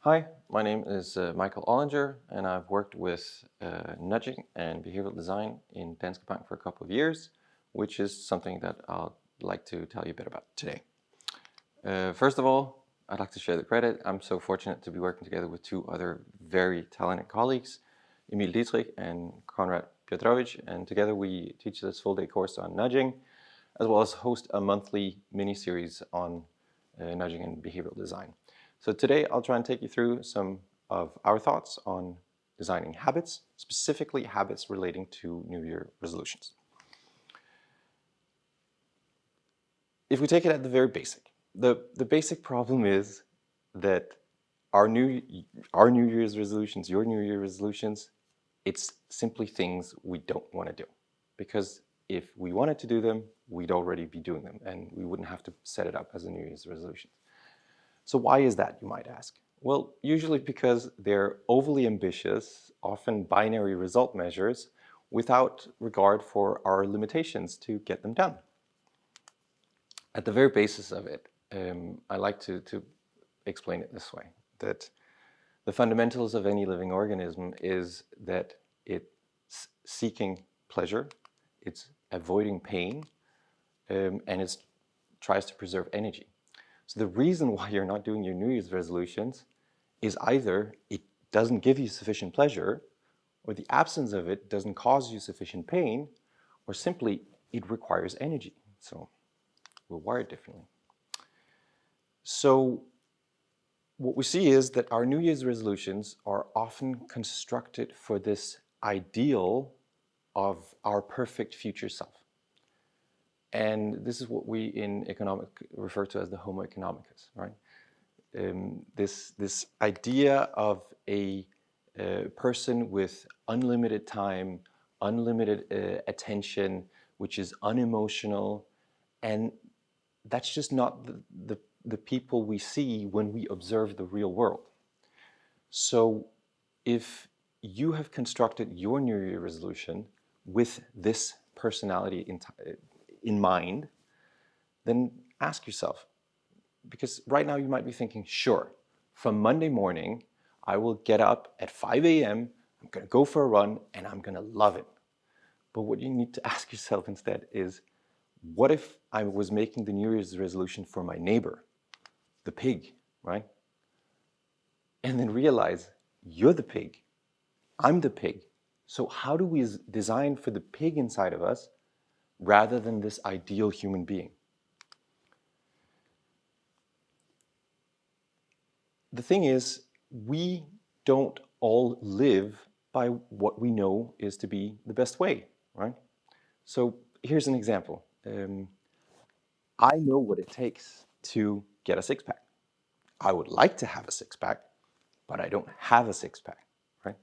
Hi, my name is Michael Olinger, and I've worked with nudging and behavioral design in Danske Bank for a couple of years, which is something that I'd like to tell you a bit about today. First of all, I'd like to share the credit. I'm so fortunate to be working together with two other very talented colleagues, Emil Dietrich and Konrad Piotrowicz, and together we teach this full-day course on nudging, as well as host a monthly mini-series on nudging and behavioral design. So today I'll try and take you through some of our thoughts on designing habits, specifically habits relating to New Year resolutions. If we take it at the very basic, the basic problem is that our New Year's resolutions, your New Year resolutions, it's simply things we don't want to do. Because if we wanted to do them, we'd already be doing them and we wouldn't have to set it up as a New Year's resolution. So why is that, you might ask? Well, usually because they're overly ambitious, often binary result measures, without regard for our limitations to get them done. At the very basis of it, I like to explain it this way, that the fundamentals of any living organism is that it's seeking pleasure, it's avoiding pain, and it tries to preserve energy. So the reason why you're not doing your New Year's resolutions is either it doesn't give you sufficient pleasure, or the absence of it doesn't cause you sufficient pain, or simply it requires energy. So we're wired differently. So what we see is that our New Year's resolutions are often constructed for this ideal of our perfect future self. And this is what we in economic refer to as the Homo economicus, right? This idea of a person with unlimited time, unlimited attention, which is unemotional, and that's just not the people we see when we observe the real world. So if you have constructed your New Year resolution with this personality in mind, then ask yourself, because right now you might be thinking, sure, from Monday morning, I will get up at 5 a.m., I'm going to go for a run, and I'm going to love it. But what you need to ask yourself instead is, what if I was making the New Year's resolution for my neighbor, the pig, right? And then realize, you're the pig, I'm the pig. So how do we design for the pig inside of us rather than this ideal human being? The thing is, we don't all live by what we know is to be the best way, right? So here's an example. I know what it takes to get a six-pack. I would like to have a six-pack, but I don't have a six-pack, right?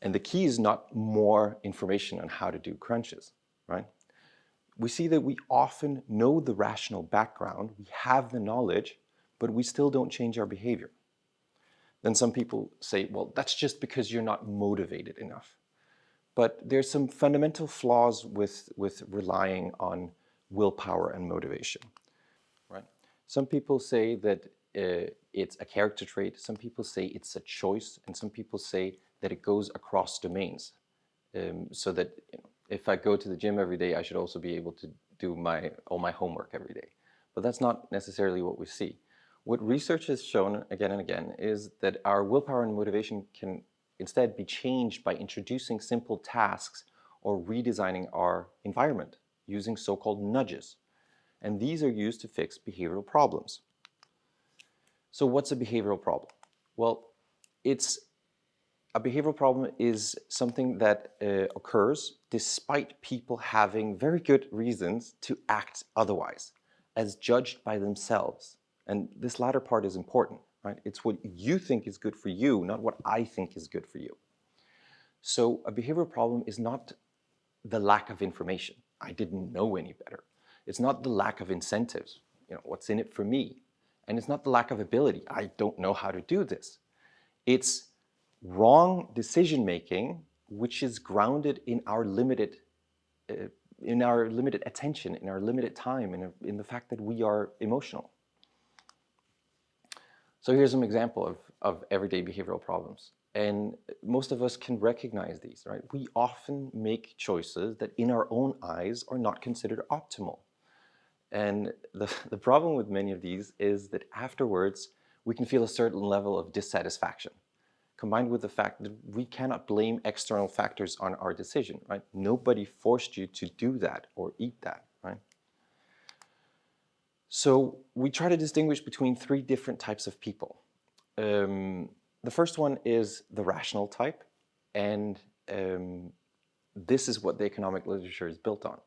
And the key is not more information on how to do crunches, right? We see that we often know the rational background, we have the knowledge, but we still don't change our behavior. Then some people say, well, that's just because you're not motivated enough. But there's some fundamental flaws with relying on willpower and motivation, right? Some people say that it's a character trait, some people say it's a choice, and some people say that it goes across domains. So that if I go to the gym every day, I should also be able to do all my homework every day. But that's not necessarily what we see. What research has shown again and again is that our willpower and motivation can instead be changed by introducing simple tasks or redesigning our environment using so-called nudges. And these are used to fix behavioral problems. So what's a behavioral problem? Well, a behavioral problem is something that occurs despite people having very good reasons to act otherwise, as judged by themselves. And this latter part is important, right? It's what you think is good for you, not what I think is good for you. So a behavioral problem is not the lack of information. I didn't know any better. It's not the lack of incentives. What's in it for me? And it's not the lack of ability. I don't know how to do this. It's wrong decision-making, which is grounded in our limited attention, in our limited time, in the fact that we are emotional. So here's an example of everyday behavioral problems. And most of us can recognize these, right? We often make choices that in our own eyes are not considered optimal. And the problem with many of these is that afterwards, we can feel a certain level of dissatisfaction, combined with the fact that we cannot blame external factors on our decision, right? Nobody forced you to do that or eat that, right? So we try to distinguish between three different types of people. The first one is the rational type, and this is what the economic literature is built on.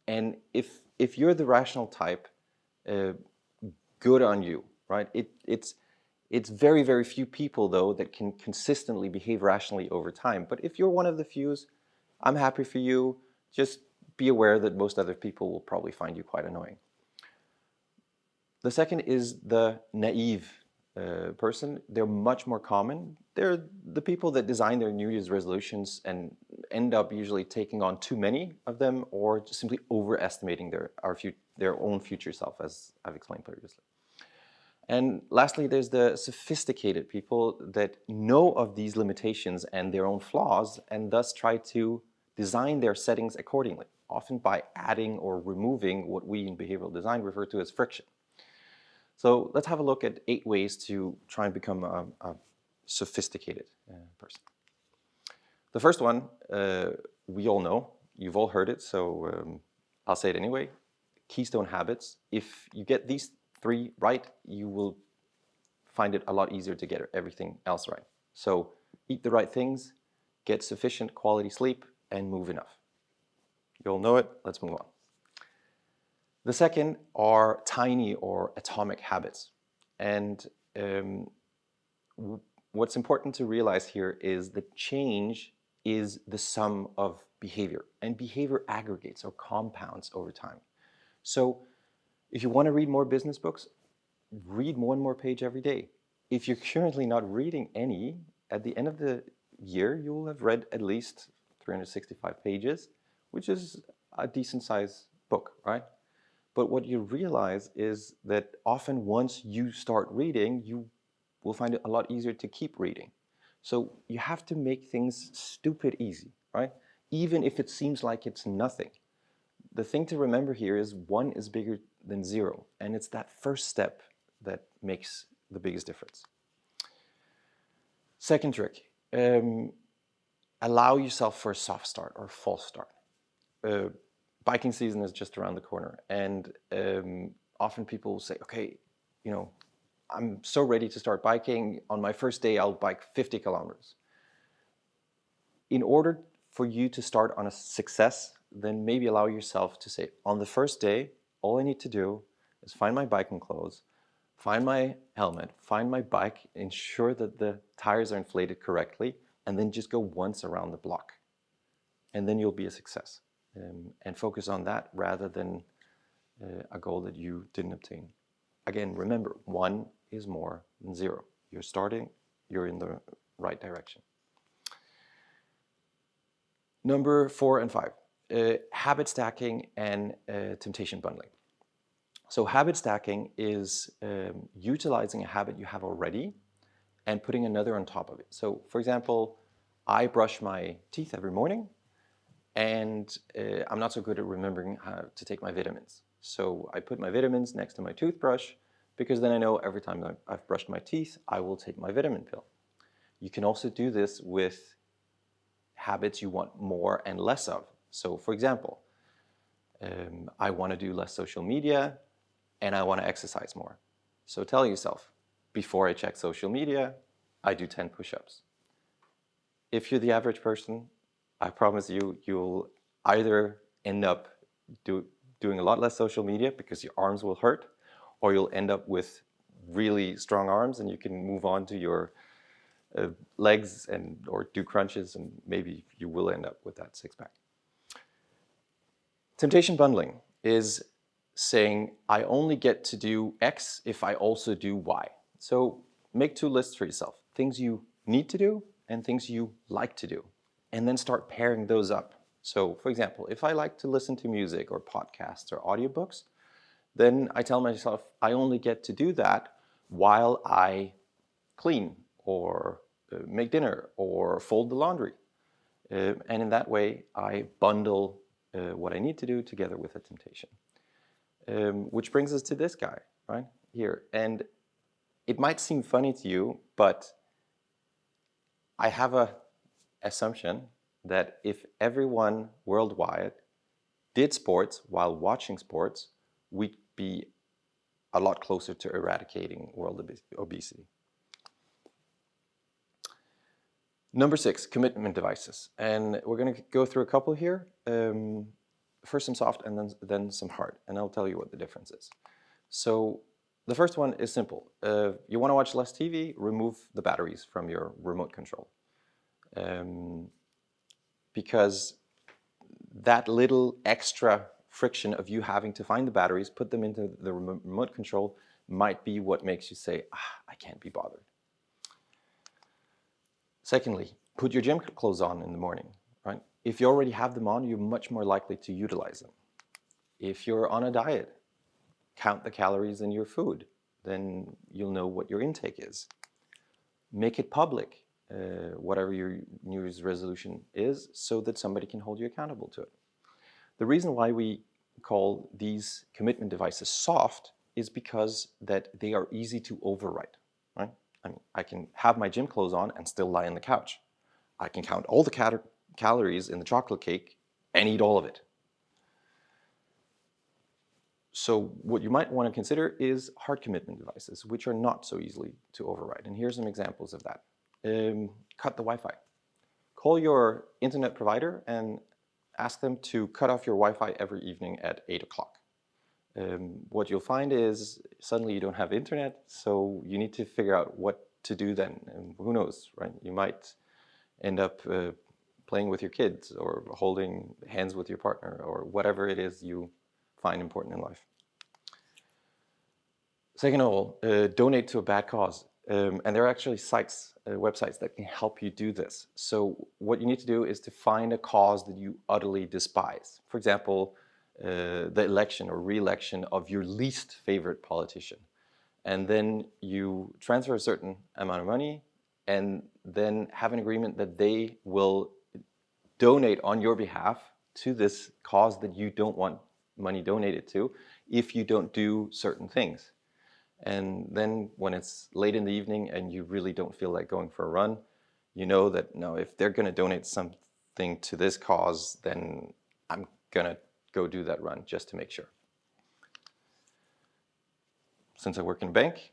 And if you're the rational type, good on you, right? It's very, very few people, though, that can consistently behave rationally over time. But if you're one of the fews, I'm happy for you. Just be aware that most other people will probably find you quite annoying. The second is the naive person. They're much more common. They're the people that design their New Year's resolutions and end up usually taking on too many of them, or just simply overestimating their own future self, as I've explained previously. And lastly, there's the sophisticated people that know of these limitations and their own flaws, and thus try to design their settings accordingly, often by adding or removing what we in behavioral design refer to as friction. So let's have a look at 8 ways to try and become a sophisticated person. The first one, we all know, you've all heard it, so I'll say it anyway. Keystone Habits. If you get these 3 right, you will find it a lot easier to get everything else right. So eat the right things, get sufficient quality sleep, and move enough. You all know it, let's move on. The second are tiny or atomic habits. And what's important to realize here is that change is the sum of behavior, and behavior aggregates or compounds over time. So if you want to read more business books, read 1 more page every day. If you're currently not reading any, at the end of the year, you will have read at least 365 pages, which is a decent sized book, right? But what you realize is that often once you start reading, you will find it a lot easier to keep reading. So you have to make things stupid easy, right? Even if it seems like it's nothing. The thing to remember here is 1 is bigger than 0, and it's that first step that makes the biggest difference. Second trick, allow yourself for a soft start or false start. Biking season is just around the corner, and often people will say, okay, you know, I'm so ready to start biking. On my first day, I'll bike 50 kilometers. In order for you to start on a success, then maybe allow yourself to say, on the first day, all I need to do is find my biking clothes, find my helmet, find my bike, ensure that the tires are inflated correctly, and then just go once around the block. And then you'll be a success. And focus on that rather than a goal that you didn't obtain. Again, remember, 1 is more than 0. You're starting, you're in the right direction. Number 4 and 5, habit stacking and temptation bundling. So habit stacking is utilizing a habit you have already and putting another on top of it. So for example, I brush my teeth every morning, and I'm not so good at remembering how to take my vitamins. So I put my vitamins next to my toothbrush, because then I know every time I've brushed my teeth, I will take my vitamin pill. You can also do this with habits you want more and less of. So for example, I want to do less social media and I want to exercise more. So tell yourself, before I check social media, I do 10 push-ups. If you're the average person, I promise you, you'll either end up doing a lot less social media because your arms will hurt, or you'll end up with really strong arms and you can move on to your legs or do crunches, and maybe you will end up with that 6-pack. Temptation bundling is saying, I only get to do X if I also do Y. So make 2 lists for yourself, things you need to do and things you like to do, and then start pairing those up. So for example, if I like to listen to music or podcasts or audiobooks, then I tell myself I only get to do that while I clean or make dinner, or fold the laundry. And in that way, I bundle what I need to do together with a temptation. Which brings us to this guy, right here. And it might seem funny to you, but I have an assumption that if everyone worldwide did sports while watching sports, we'd be a lot closer to eradicating world obesity. Number 6, commitment devices. And we're going to go through a couple here. First some soft and then some hard. And I'll tell you what the difference is. So the first one is simple. You want to watch less TV, remove the batteries from your remote control. Because that little extra friction of you having to find the batteries, put them into the remote control, might be what makes you say, I can't be bothered. Secondly, put your gym clothes on in the morning, right? If you already have them on, you're much more likely to utilize them. If you're on a diet, count the calories in your food, then you'll know what your intake is. Make it public, whatever your New Year's resolution is, so that somebody can hold you accountable to it. The reason why we call these commitment devices soft is because that they are easy to override, right? I mean, I can have my gym clothes on and still lie on the couch. I can count all the calories in the chocolate cake and eat all of it. So what you might want to consider is hard commitment devices, which are not so easily to override. And here's some examples of that. Cut the Wi-Fi. Call your internet provider and ask them to cut off your Wi-Fi every evening at 8 o'clock. What you'll find is suddenly you don't have internet, so you need to figure out what to do then. And who knows, right? You might end up playing with your kids or holding hands with your partner or whatever it is you find important in life. Second of all, donate to a bad cause. And there are actually sites, websites that can help you do this. So what you need to do is to find a cause that you utterly despise. For example, the election or re-election of your least favorite politician. And then you transfer a certain amount of money and then have an agreement that they will donate on your behalf to this cause that you don't want money donated to if you don't do certain things. And then when it's late in the evening and you really don't feel like going for a run, you know that, no, if they're going to donate something to this cause, then I'm going to go do that run just to make sure. Since I work in a bank,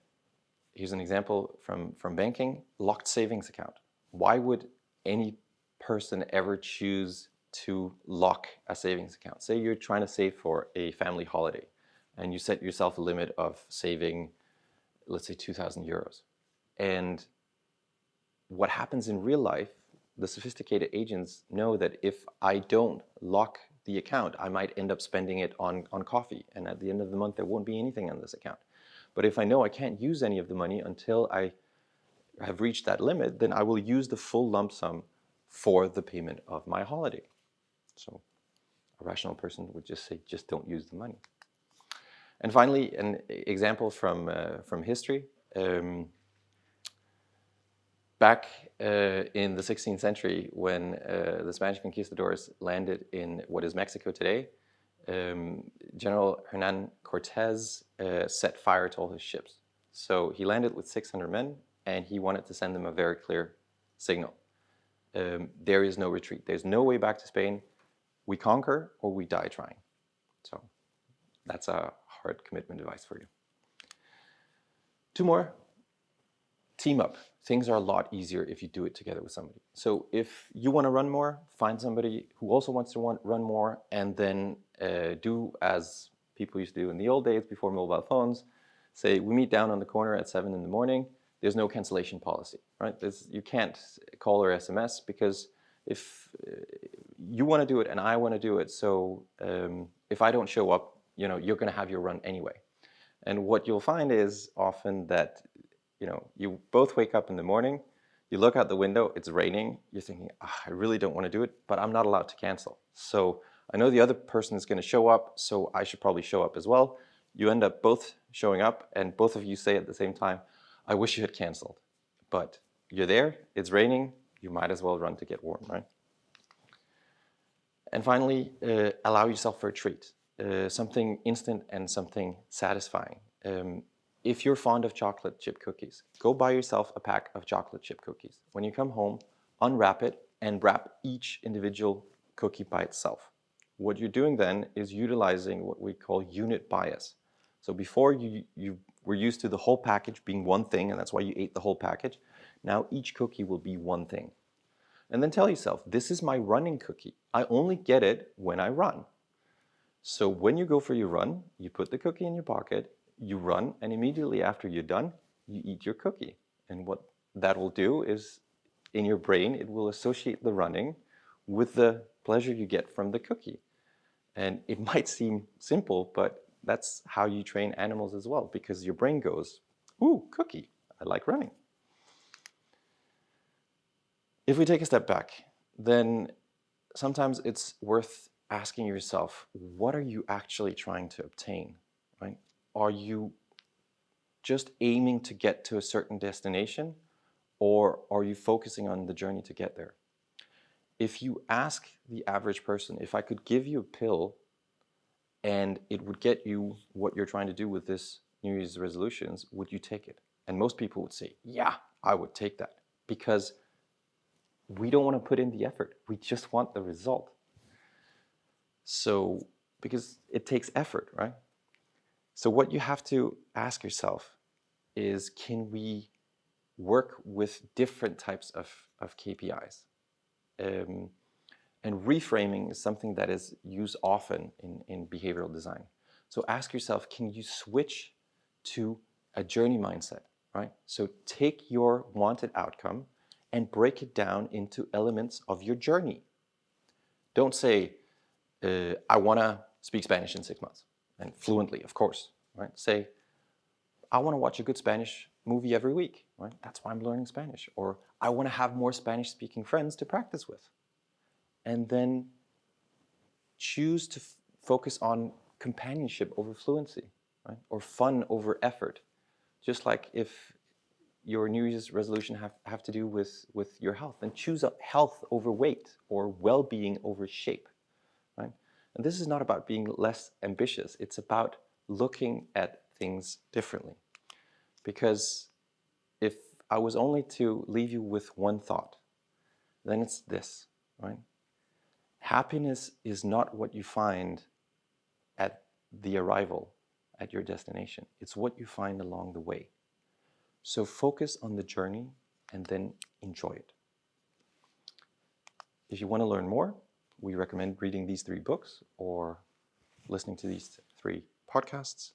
here's an example from banking, locked savings account. Why would any person ever choose to lock a savings account? Say you're trying to save for a family holiday and you set yourself a limit of saving, let's say 2,000 euros. And what happens in real life, the sophisticated agents know that if I don't lock the account, I might end up spending it on coffee. And at the end of the month, there won't be anything on this account. But if I know I can't use any of the money until I have reached that limit, then I will use the full lump sum for the payment of my holiday. So a rational person would just say, just don't use the money. And finally, an example from history. Back in the 16th century, when the Spanish conquistadors landed in what is Mexico today, General Hernan Cortez set fire to all his ships. So he landed with 600 men, and he wanted to send them a very clear signal. There is no retreat. There's no way back to Spain. We conquer or we die trying. So that's a hard commitment device for you. Two more. Team up. Things are a lot easier if you do it together with somebody. So if you want to run more, find somebody who also wants to run more, and then do as people used to do in the old days before mobile phones. Say, we meet down on the corner at 7 in the morning. There's no cancellation policy, right? You can't call or SMS because if you want to do it and I want to do it, so if I don't show up, you're going to have your run anyway. And what you'll find is often that you both wake up in the morning, you look out the window, it's raining, you're thinking, I really don't want to do it, but I'm not allowed to cancel. So I know the other person is going to show up, so I should probably show up as well. You end up both showing up, and both of you say at the same time, I wish you had canceled. But you're there, it's raining, you might as well run to get warm, right? And finally, allow yourself for a treat. Something instant and something satisfying. If you're fond of chocolate chip cookies, go buy yourself a pack of chocolate chip cookies. When you come home, unwrap it and wrap each individual cookie by itself. What you're doing then is utilizing what we call unit bias. So before you were used to the whole package being one thing, and that's why you ate the whole package. Now each cookie will be one thing. And then tell yourself, this is my running cookie. I only get it when I run. So when you go for your run, you put the cookie in your pocket, you run, and immediately after you're done, you eat your cookie. And what that will do is, in your brain, it will associate the running with the pleasure you get from the cookie. And it might seem simple, but that's how you train animals as well, because your brain goes, ooh, cookie, I like running. If we take a step back, then sometimes it's worth asking yourself, what are you actually trying to obtain, right? Are you just aiming to get to a certain destination, or are you focusing on the journey to get there? If you ask the average person, if I could give you a pill and it would get you what you're trying to do with this New Year's resolutions, would you take it? And most people would say, yeah, I would take that, because we don't want to put in the effort. We just want the result. So, because it takes effort, right? So what you have to ask yourself is, can we work with different types of KPIs? And reframing is something that is used often in behavioral design. So ask yourself, can you switch to a journey mindset, right? So take your wanted outcome and break it down into elements of your journey. Don't say, I want to speak Spanish in 6 months, and fluently, of course, right? Say, I want to watch a good Spanish movie every week, right? That's why I'm learning Spanish. Or I want to have more Spanish-speaking friends to practice with. And then choose to focus on companionship over fluency, right? Or fun over effort. Just like if your New Year's resolution have to do with your health, then choose health over weight, or well-being over shape, right? And this is not about being less ambitious. It's about looking at things differently. Because if I was only to leave you with one thought, then it's this, right? Happiness is not what you find at the arrival at your destination. It's what you find along the way. So focus on the journey and then enjoy it. If you want to learn more, we recommend reading these 3 books or listening to these 3 podcasts.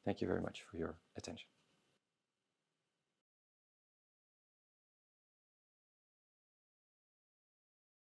Thank you very much for your attention.